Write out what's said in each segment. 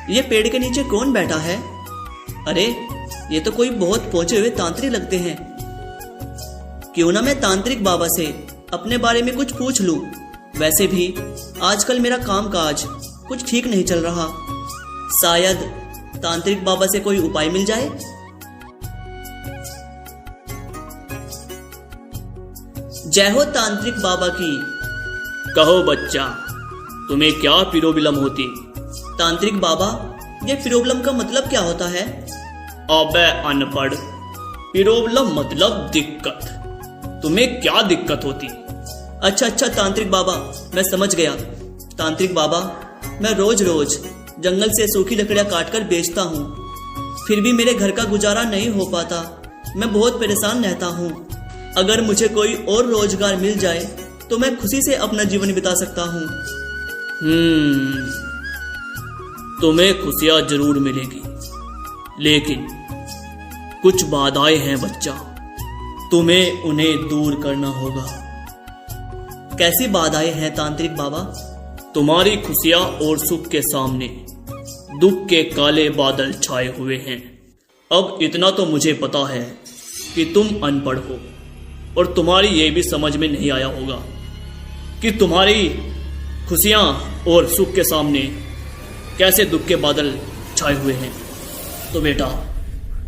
ये पेड़ के नीचे कौन बैठा है? अरे ये तो कोई बहुत पहुंचे हुए तांत्रिक लगते हैं। क्यों ना मैं तांत्रिक बाबा से अपने बारे में कुछ पूछ लूं। वैसे भी आजकल मेरा कामकाज कुछ ठीक नहीं चल रहा। शायद तांत्रिक बाबा से कोई उपाय मिल जाए। जय हो तांत्रिक बाबा की। कहो बच्चा, तुम्हें क्या प्रॉब्लम होती? तांत्रिक बाबा, ये प्रॉब्लम का मतलब क्या होता है? अबे अनपढ़, प्रॉब्लम मतलब दिक्कत। तुम्हें क्या दिक्कत होती? अच्छा तांत्रिक बाबा, मैं समझ गया। तांत्रिक बाबा, मैं रोज रोज जंगल से सूखी लकड़ियां काटकर बेचता हूँ, फिर भी मेरे घर का गुजारा नहीं हो पाता। मैं बहुत परेशान रहता हूँ। अगर मुझे कोई और रोजगार मिल जाए तो मैं खुशी से अपना जीवन बिता सकता हूँ। तुम्हें खुशियां जरूर मिलेगी, लेकिन कुछ बाधाएं हैं बच्चा। तुम्हें उन्हें दूर करना होगा। कैसी बाधाएं हैं तांत्रिक बाबा? तुम्हारी खुशियां और सुख के सामने दुख के काले बादल छाए हुए हैं। अब इतना तो मुझे पता है कि तुम अनपढ़ हो और तुम्हारी ये भी समझ में नहीं आया होगा कि तुम्हारी खुशियां और सुख के सामने कैसे दुख के बादल छाए हुए हैं। तो बेटा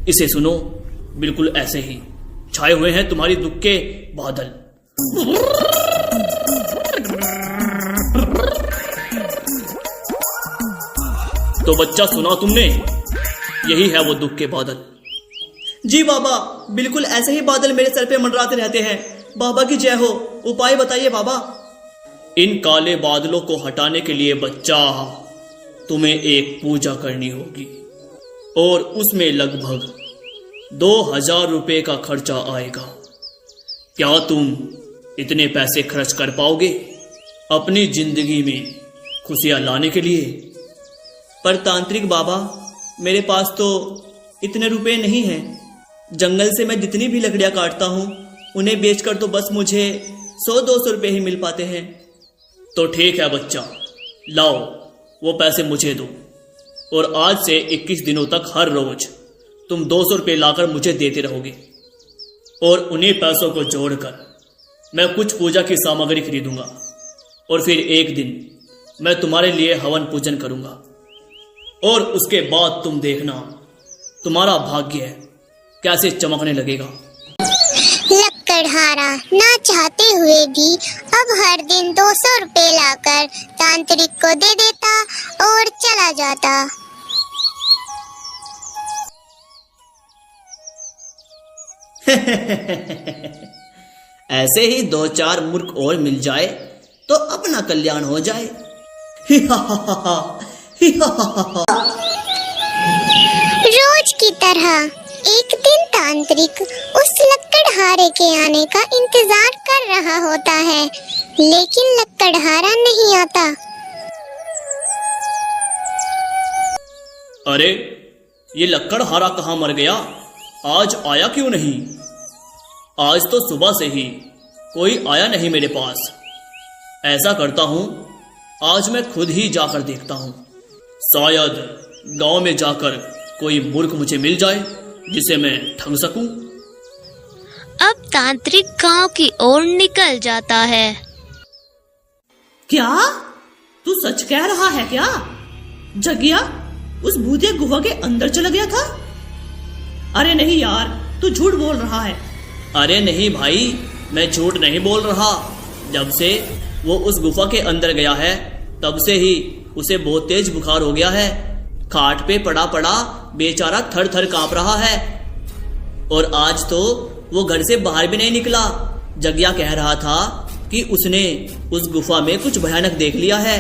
इसे सुनो, बिल्कुल ऐसे ही छाए हुए हैं तुम्हारी दुख के बादल। तो बच्चा सुना तुमने, यही है वो दुख के बादल। जी बाबा, बिल्कुल ऐसे ही बादल मेरे सर पे मंडराते रहते हैं। बाबा की जय हो। उपाय बताइए बाबा। इन काले बादलों को हटाने के लिए बच्चा तुम्हें एक पूजा करनी होगी और उसमें लगभग 2000 रुपए का खर्चा आएगा। क्या तुम इतने पैसे खर्च कर पाओगे अपनी जिंदगी में खुशियां लाने के लिए? पर तांत्रिक बाबा, मेरे पास तो इतने रुपए नहीं हैं। जंगल से मैं जितनी भी लकड़ियां काटता हूँ उन्हें बेचकर तो बस मुझे 100-200 रुपए ही मिल पाते हैं। तो ठीक है बच्चा, लाओ वो पैसे मुझे दो और आज से 21 दिनों तक हर रोज तुम 200 रुपये लाकर मुझे देते रहोगे और उन्हीं पैसों को जोड़कर मैं कुछ पूजा की सामग्री खरीदूंगा और फिर एक दिन मैं तुम्हारे लिए हवन पूजन करूंगा और उसके बाद तुम देखना तुम्हारा भाग्य कैसे चमकने लगेगा। लकड़हारा ना चाहते हुए भी अब हर दिन 200 रुपए लाकर तांत्रिक को दे देता और चला जाता। ऐसे ही 2-4 मूर्ख और मिल जाए तो अपना कल्याण हो जाए। रोज की तरह एक दिन तांत्रिक उस लकड़हारे के आने का इंतजार कर रहा होता है, लेकिन लकड़हारा नहीं आता। अरे ये लकड़हारा कहाँ मर गया? आज आया क्यों नहीं? आज तो सुबह से ही कोई आया नहीं मेरे पास। ऐसा करता हूँ, आज मैं खुद ही जाकर देखता हूँ। शायद गांव में जाकर कोई मूर्ख मुझे मिल जाए जिसे मैं ठग सकूं। अब तांत्रिक गांव की ओर निकल जाता है। क्या तू सच कह रहा है क्या? जगिया उस भूतिया गुफा के अंदर चला गया था? अरे नहीं यार, तू झूठ बोल रहा है। अरे नहीं भाई, मैं झूठ नहीं बोल रहा। जब से वो उस गुफा के अंदर गया है तब से ही उसे बहुत तेज बुखार हो गया है। खाट पे पड़ा पड़ा बेचारा थर थर कांप रहा है और आज तो वो घर से बाहर भी नहीं निकला। जगिया कह रहा था कि उसने उस गुफा में कुछ भयानक देख लिया है।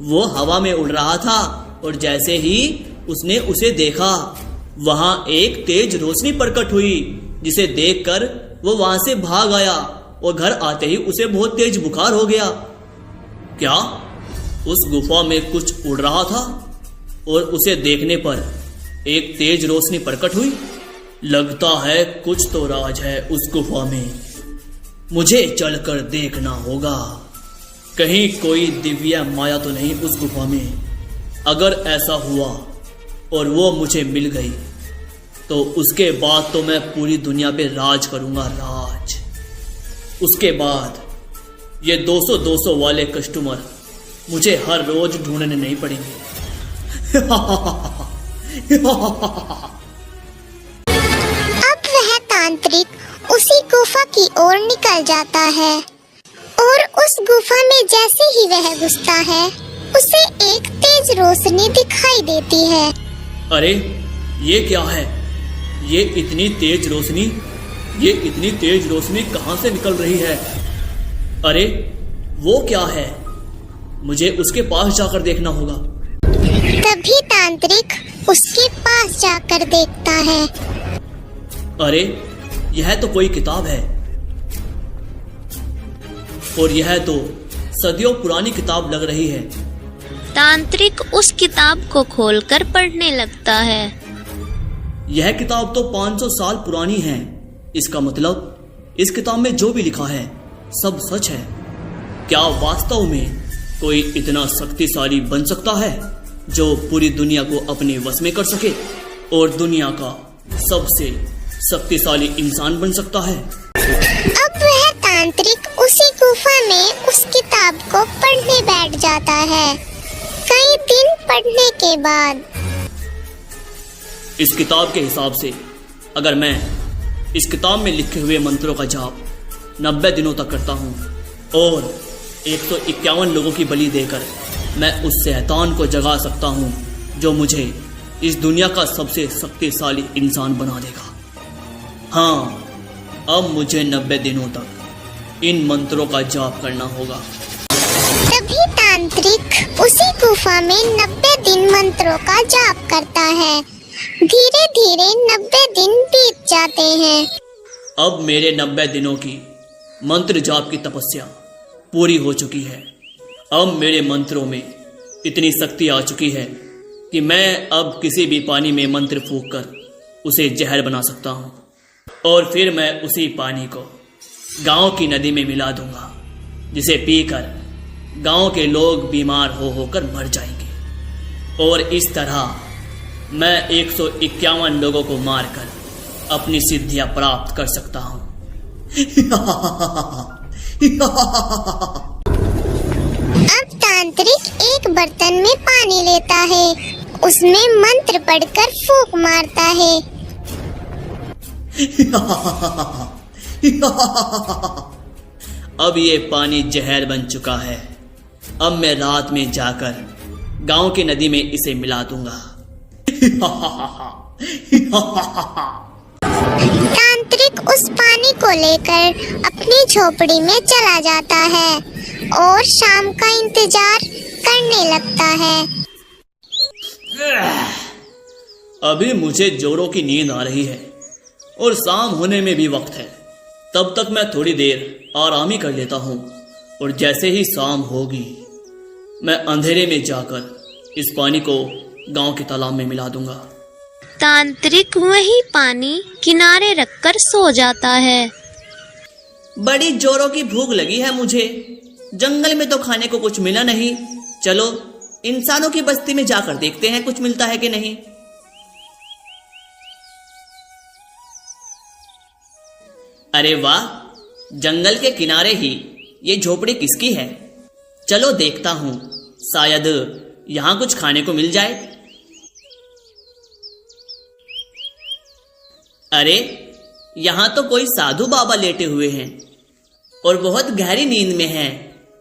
वो हवा में उड़ रहा था और जैसे ही उसने उसे देखा, वहां एक तेज रोशनी प्रकट हुई, जिसे देखकर वो वहां से भाग आया और घर आते ही उसे बहुत तेज बुखार हो गया। क्या उस गुफा में कुछ उड़ रहा था और उसे देखने पर एक तेज रोशनी प्रकट हुई? लगता है कुछ तो राज है उस गुफा में। मुझे चलकर देखना होगा, कहीं कोई दिव्य माया तो नहीं उस गुफा में। अगर ऐसा हुआ और वो मुझे मिल गई तो उसके बाद तो मैं पूरी दुनिया पे राज करूंगा, राज। उसके बाद ये 200-200 वाले कस्टमर मुझे हर रोज ढूंढने नहीं पड़ेंगे। अब वह तांत्रिक उसी गुफा की ओर निकल जाता है और उस गुफा में जैसे ही वह घुसता है उसे एक तेज रोशनी दिखाई देती है। अरे ये क्या है? ये इतनी तेज रोशनी कहाँ से निकल रही है? अरे वो क्या है? मुझे उसके पास जाकर देखना होगा। तभी तांत्रिक उसके पास जाकर देखता है। अरे यह तो कोई किताब है और यह तो सदियों पुरानी किताब लग रही है। तांत्रिक उस किताब को खोलकर पढ़ने लगता है। यह किताब तो 500 साल पुरानी है। इसका मतलब इस किताब में जो भी लिखा है सब सच है। क्या वास्तव में कोई इतना शक्तिशाली बन सकता है जो पूरी दुनिया को अपने वश में कर सके और दुनिया का सबसे शक्तिशाली इंसान बन सकता है? अब वह तांत्रिक उसी गुफा में उस किताब को पढ़ने बैठ जाता है। कई दिन पढ़ने के बाद इस किताब के हिसाब से अगर मैं इस किताब में लिखे हुए मंत्रों का जाप 90 दिनों तक करता हूँ और 151 लोगों की बलि देकर मैं उस शैतान को जगा सकता हूँ जो मुझे इस दुनिया का सबसे शक्तिशाली इंसान बना देगा। हाँ, अब मुझे 90 दिनों तक इन मंत्रों का जाप करना होगा। तभी तांत्रिक उसी गुफा में 90 दिन मंत्रों का जाप करता है। धीरे धीरे 90 दिन बीत जाते हैं। अब मेरे 90 दिनों की मंत्र जाप की तपस्या पूरी हो चुकी है। अब मेरे मंत्रों में इतनी शक्ति आ चुकी है कि मैं अब किसी भी पानी में मंत्र फूंक कर उसे जहर बना सकता हूँ और फिर मैं उसी पानी को गांव की नदी में मिला दूंगा, जिसे पीकर गांव के लोग बीमार होकर मर जाएंगे और इस तरह मैं 151 लोगों को मारकर अपनी सिद्धियां प्राप्त कर सकता हूँ। अब तांत्रिक एक बर्तन में पानी लेता है, उसमें मंत्र पढ़कर फूंक मारता है। अब ये पानी जहर बन चुका है। अब मैं रात में जाकर गांव की नदी में इसे मिला दूंगा। तांत्रिक उस पानी को लेकर अपनी झोपड़ी में चला जाता है और शाम का इंतजार करने लगता है। अभी मुझे जोरों की नींद आ रही है और शाम होने में भी वक्त है। तब तक मैं थोड़ी देर आराम ही कर लेता हूँ और जैसे ही शाम होगी मैं अंधेरे में जाकर इस पानी को गांव के तालाब में मिला दूंगा। तांत्रिक वही पानी किनारे रखकर सो जाता है। बड़ी जोरों की भूख लगी है मुझे। जंगल में तो खाने को कुछ मिला नहीं। चलो इंसानों की बस्ती में जाकर देखते हैं कुछ मिलता है कि नहीं। अरे वाह, जंगल के किनारे ही ये झोपड़ी किसकी है? चलो देखता हूं, शायद यहां कुछ खाने को मिल जाए। अरे यहां तो कोई साधु बाबा लेटे हुए हैं और बहुत गहरी नींद में हैं।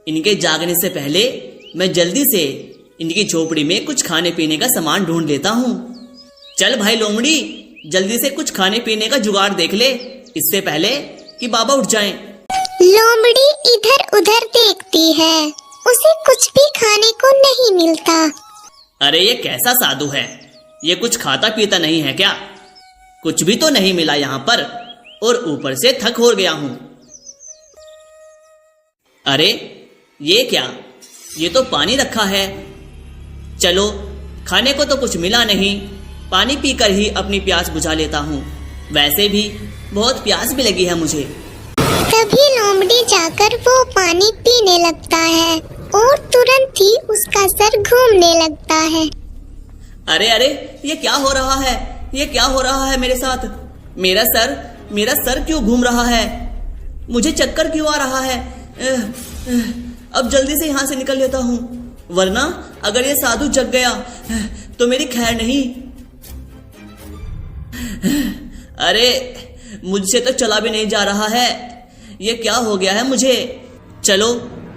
इनके जागने से पहले मैं जल्दी से इनकी झोपड़ी में कुछ खाने पीने का सामान ढूंढ लेता हूँ। चल भाई लोमड़ी, जल्दी से कुछ खाने पीने का जुगाड़ देख ले, इससे पहले कि बाबा उठ जाएं। लोमड़ी इधर उधर देखती है, उसे कुछ भी खाने को नहीं मिलता। अरे ये कैसा साधु है? ये कुछ खाता पीता नहीं है क्या? कुछ भी तो नहीं मिला यहाँ पर और ऊपर से थक हो गया हूँ। अरे ये क्या? ये तो पानी रखा है। चलो खाने को तो कुछ मिला नहीं, पानी पीकर ही अपनी प्यास बुझा लेता हूँ। वैसे भी बहुत प्यास भी लगी है मुझे। तभी लोमड़ी जाकर वो पानी पीने लगता है और तुरंत ही उसका सर घूमने लगता है। अरे अरे, ये क्या हो रहा है? ये क्या हो रहा है मेरे साथ? मेरा सर क्यों घूम रहा है? मुझे चक्कर क्यों आ रहा है? अब जल्दी से यहाँ से निकल लेता हूँ, वरना अगर ये साधु जग गया तो मेरी खैर नहीं। अरे मुझसे तो चला भी नहीं जा रहा है, ये क्या हो गया है मुझे? चलो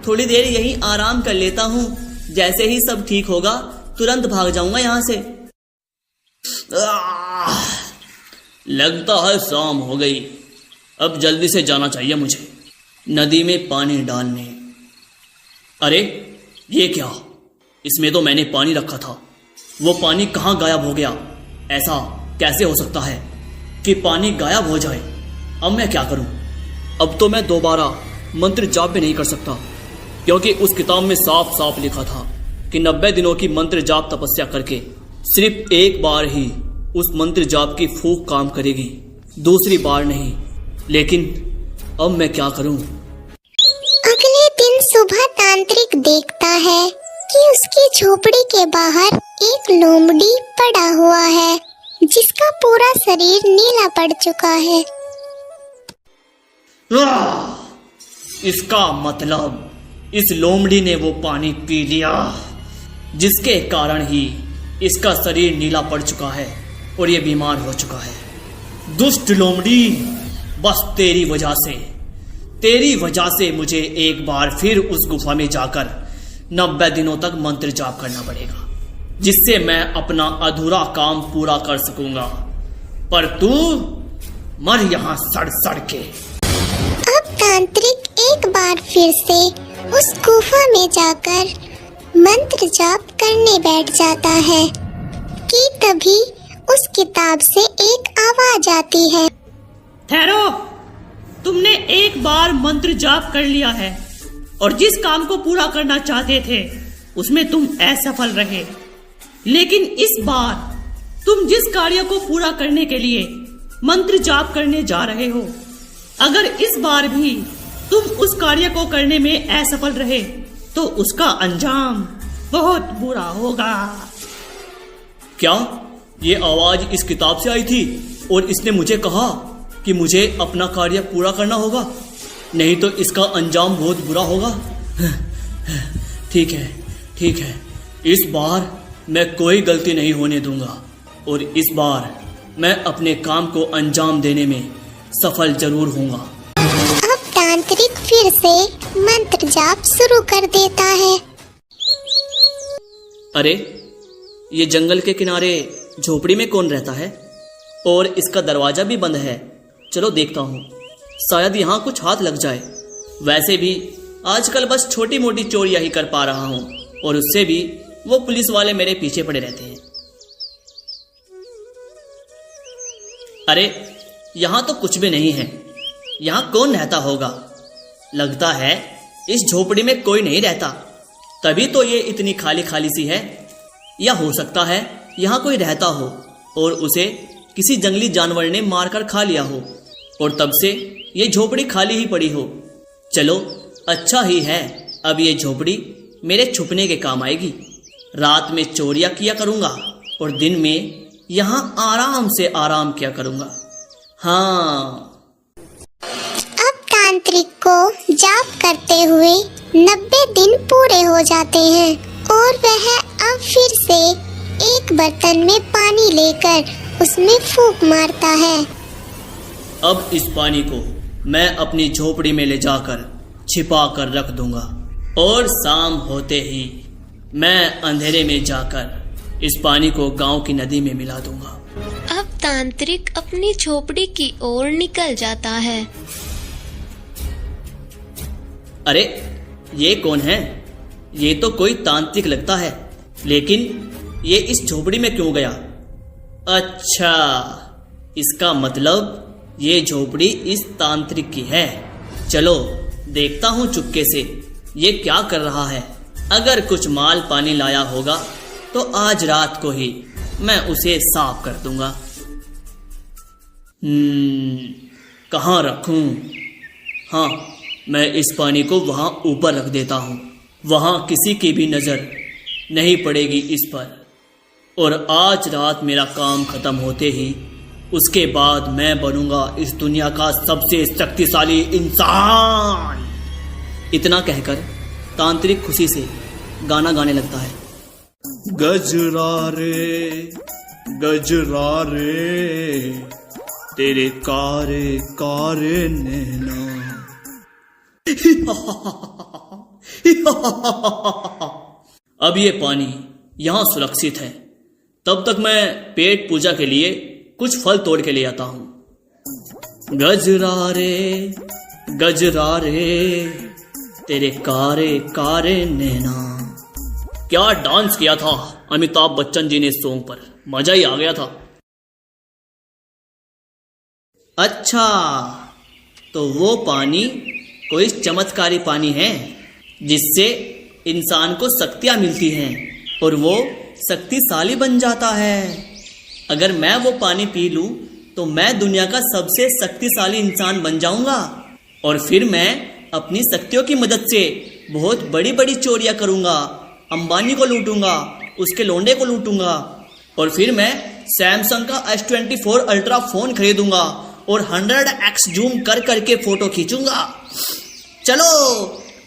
थोड़ी देर यहीं आराम कर लेता हूँ, जैसे ही सब ठीक होगा तुरंत भाग जाऊंगा यहाँ से। लगता है शाम हो गई, अब जल्दी से जाना चाहिए मुझे नदी में पानी डालने। अरे ये क्या? इसमें तो मैंने पानी रखा था, वो पानी कहाँ गायब हो गया? ऐसा कैसे हो सकता है कि पानी गायब हो जाए? अब मैं क्या करूं? अब तो मैं दोबारा मंत्र जाप भी नहीं कर सकता, क्योंकि उस किताब में साफ साफ लिखा था कि 90 दिनों की मंत्र जाप तपस्या करके सिर्फ एक बार ही उस मंत्र जाप की फूंक काम करेगी, दूसरी बार नहीं। लेकिन अब मैं क्या करूं? अगले दिन सुबह तांत्रिक देखता है कि उसकी झोपड़ी के बाहर एक लोमड़ी पड़ा हुआ है, जिसका पूरा शरीर नीला पड़ चुका है। इसका मतलब इस लोमड़ी ने वो पानी पी लिया, जिसके कारण ही इसका शरीर नीला पड़ चुका है और ये बीमार हो चुका है। दुष्ट लोमड़ी, बस तेरी वजह से मुझे एक बार फिर उस गुफा में जाकर 90 दिनों तक मंत्र जाप करना पड़ेगा, जिससे मैं अपना अधूरा काम पूरा कर सकूंगा। पर तू मर यहाँ सड़ सड़ के। अब तांत्रिक एक बार फिर से उस गुफा में जाकर मंत्र जाप करने बैठ जाता है कि तभी उस किताब से एक आवाज आती है। ठहरो, तुमने एक बार मंत्र जाप कर लिया है और जिस काम को पूरा करना चाहते थे उसमें तुम असफल रहे। लेकिन इस बार तुम जिस कार्य को पूरा करने के लिए मंत्र जाप करने जा रहे हो, अगर इस बार भी तुम उस कार्य को करने में असफल रहे तो उसका अंजाम बहुत बुरा होगा। क्या ये आवाज इस किताब से आई थी और इसने मुझे कहा कि मुझे अपना कार्य पूरा करना होगा, नहीं तो इसका अंजाम बहुत बुरा होगा। ठीक है, इस बार मैं कोई गलती नहीं होने दूंगा और इस बार मैं अपने काम को अंजाम देने में सफल जरूर होऊंगा। अब तांत्रिक फिर से मंत्र जाप शुरू कर देता है। अरे ये जंगल के किनारे झोपड़ी में कौन रहता है और इसका दरवाजा भी बंद है? चलो देखता हूँ, शायद यहाँ कुछ हाथ लग जाए। वैसे भी आजकल बस छोटी मोटी चोरियां ही कर पा रहा हूँ और उससे भी वो पुलिस वाले मेरे पीछे पड़े रहते हैं। अरे यहाँ तो कुछ भी नहीं है, यहाँ कौन रहता होगा? लगता है इस झोपड़ी में कोई नहीं रहता, तभी तो ये इतनी खाली खाली सी है। या हो सकता है यहाँ कोई रहता हो और उसे किसी जंगली जानवर ने मारकर खा लिया हो और तब से ये झोपड़ी खाली ही पड़ी हो। चलो अच्छा ही है, अब ये झोपड़ी मेरे छुपने के काम आएगी। रात में चोरियां किया करूंगा और दिन में यहाँ आराम से आराम किया करूंगा। हाँ, अब तांत्रिक को जाप करते हुए 90 दिन पूरे हो जाते हैं और वह अब फिर से एक बर्तन में पानी लेकर उसमें फूंक मारता है। अब इस पानी को मैं अपनी झोपड़ी में ले जाकर छिपा कर रख दूंगा और शाम होते ही मैं अंधेरे में जाकर इस पानी को गांव की नदी में मिला दूंगा। अब तांत्रिक अपनी झोपड़ी की ओर निकल जाता है। अरे ये कौन है? ये तो कोई तांत्रिक लगता है, लेकिन ये इस झोपड़ी में क्यों गया? अच्छा, इसका मतलब ये झोपड़ी इस तांत्रिक की है। चलो देखता हूँ चुपके से ये क्या कर रहा है। अगर कुछ माल पानी लाया होगा तो आज रात को ही मैं उसे साफ कर दूंगा। कहाँ रखूं? हाँ, मैं इस पानी को वहां ऊपर रख देता हूँ, वहां किसी की भी नजर नहीं पड़ेगी इस पर। और आज रात मेरा काम खत्म होते ही उसके बाद मैं बनूंगा इस दुनिया का सबसे शक्तिशाली इंसान। इतना कहकर तांत्रिक खुशी से गाना गाने लगता है। गजरा रे तेरे कारे कारे नैना। अब ये पानी यहाँ सुरक्षित है, तब तक मैं पेट पूजा के लिए कुछ फल तोड़ के ले आता हूँ। गजरा रे तेरे कारे कारे नैना। क्या डांस किया था अमिताभ बच्चन जी ने इस सॉन्ग पर, मजा ही आ गया था। अच्छा, तो वो पानी कोई चमत्कारी पानी है जिससे इंसान को शक्तियां मिलती हैं और वो शक्तिशाली बन जाता है। अगर मैं वो पानी पी लूं तो मैं दुनिया का सबसे शक्तिशाली इंसान बन जाऊंगा और फिर मैं अपनी शक्तियों की मदद से बहुत बड़ी बड़ी चोरियां करूंगा। अंबानी को लूटूंगा, उसके लोंडे को लूटूंगा और फिर मैं सैमसंग का S24 अल्ट्रा फोन खरीदूंगा और 100x जूम कर करके फोटो खींचूंगा। चलो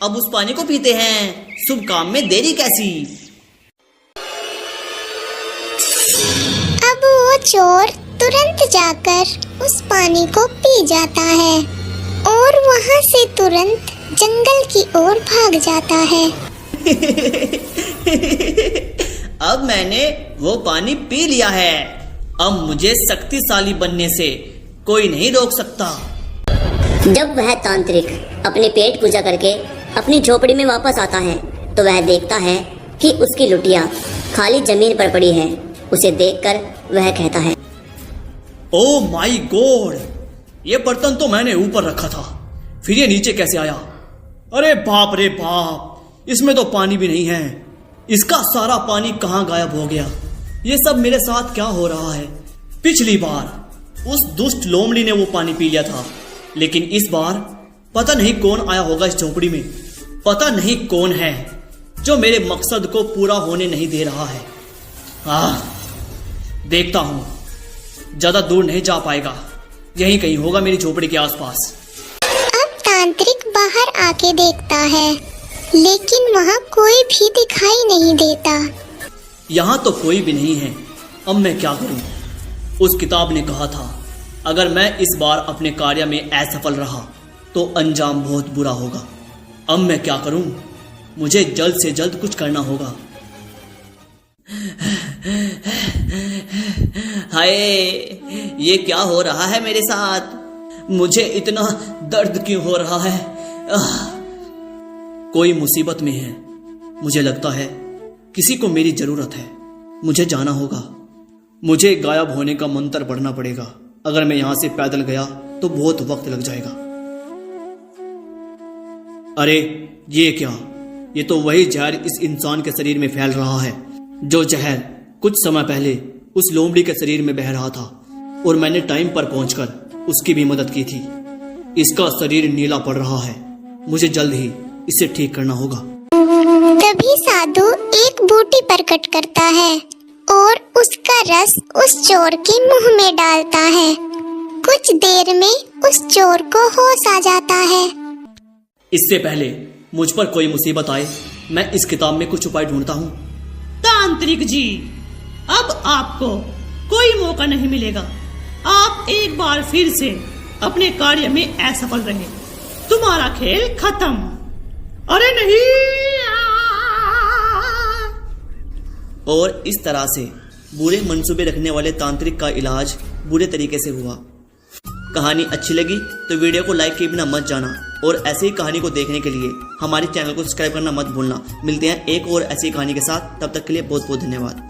अब उस पानी को पीते हैं, शुभ काम में देरी कैसी। अब वो चोर तुरंत जाकर उस पानी को पी जाता है और वहाँ से तुरंत जंगल की ओर भाग जाता है। अब मैंने वो पानी पी लिया है, अब मुझे शक्तिशाली बनने से कोई नहीं रोक सकता। जब वह तांत्रिक अपनी पेट पूजा करके अपनी झोपड़ी में वापस आता है तो वह देखता है कि उसकी लुटिया खाली जमीन पर पड़ी है। उसे देखकर वह कहता है, ओ माई गॉड, ये बर्तन तो मैंने ऊपर रखा था, फिर ये नीचे कैसे आया? अरे बाप रे बाप, इसमें तो पानी भी नहीं है। इसका सारा पानी कहाँ गायब हो गया? ये सब मेरे साथ क्या हो रहा है? पिछली बार उस दुष्ट लोमड़ी ने वो पानी पी लिया था, लेकिन इस बार पता नहीं कौन आया होगा इस झोपड़ी में। पता नहीं कौन है जो मेरे मकसद को पूरा होने नहीं दे रहा है। देखता हूं, ज्यादा दूर नहीं जा पाएगा, यहीं कहीं होगा मेरी झोपड़ी के आसपास। अब तांत्रिक बाहर आके देखता है लेकिन वहाँ कोई भी दिखाई नहीं देता। यहाँ तो कोई भी नहीं है, अब मैं क्या करूं? उस किताब ने कहा था अगर मैं इस बार अपने कार्य में असफल रहा तो अंजाम बहुत बुरा होगा। अब मैं क्या करूं? मुझे जल्द से जल्द कुछ करना होगा। हाय, ये क्या हो रहा है मेरे साथ? मुझे इतना दर्द क्यों हो रहा है? कोई मुसीबत में है, मुझे लगता है किसी को मेरी जरूरत है। मुझे जाना होगा, मुझे गायब होने का मंत्र पढ़ना पड़ेगा। अगर मैं यहां से पैदल गया तो बहुत वक्त लग जाएगा। अरे ये क्या? ये तो वही जहर इस इंसान के शरीर में फैल रहा है जो जहर कुछ समय पहले उस लोमड़ी के शरीर में बह रहा था और मैंने टाइम पर पहुंचकर उसकी भी मदद की थी। इसका शरीर नीला पड़ रहा है, मुझे जल्द ही इसे ठीक करना होगा। तभी साधु एक बूटी प्रकट करता है और उसका रस उस चोर के मुंह में डालता है। कुछ देर में उस चोर को होश आ जाता है। इससे पहले मुझ पर कोई मुसीबत आए, मैं इस किताब में कुछ उपाय ढूंढता हूँ। तांत्रिक जी, अब आपको कोई मौका नहीं मिलेगा। आप एक बार फिर से अपने कार्य में असफल रहे, तुम्हारा खेल खत्म। अरे नहीं। और इस तरह से बुरे मंसूबे रखने वाले तांत्रिक का इलाज बुरे तरीके से हुआ। कहानी अच्छी लगी तो वीडियो को लाइक किए बिना मत जाना और ऐसी ही कहानी को देखने के लिए हमारे चैनल को सब्सक्राइब करना मत भूलना। मिलते हैं एक और ऐसी कहानी के साथ, तब तक के लिए बहुत बहुत धन्यवाद।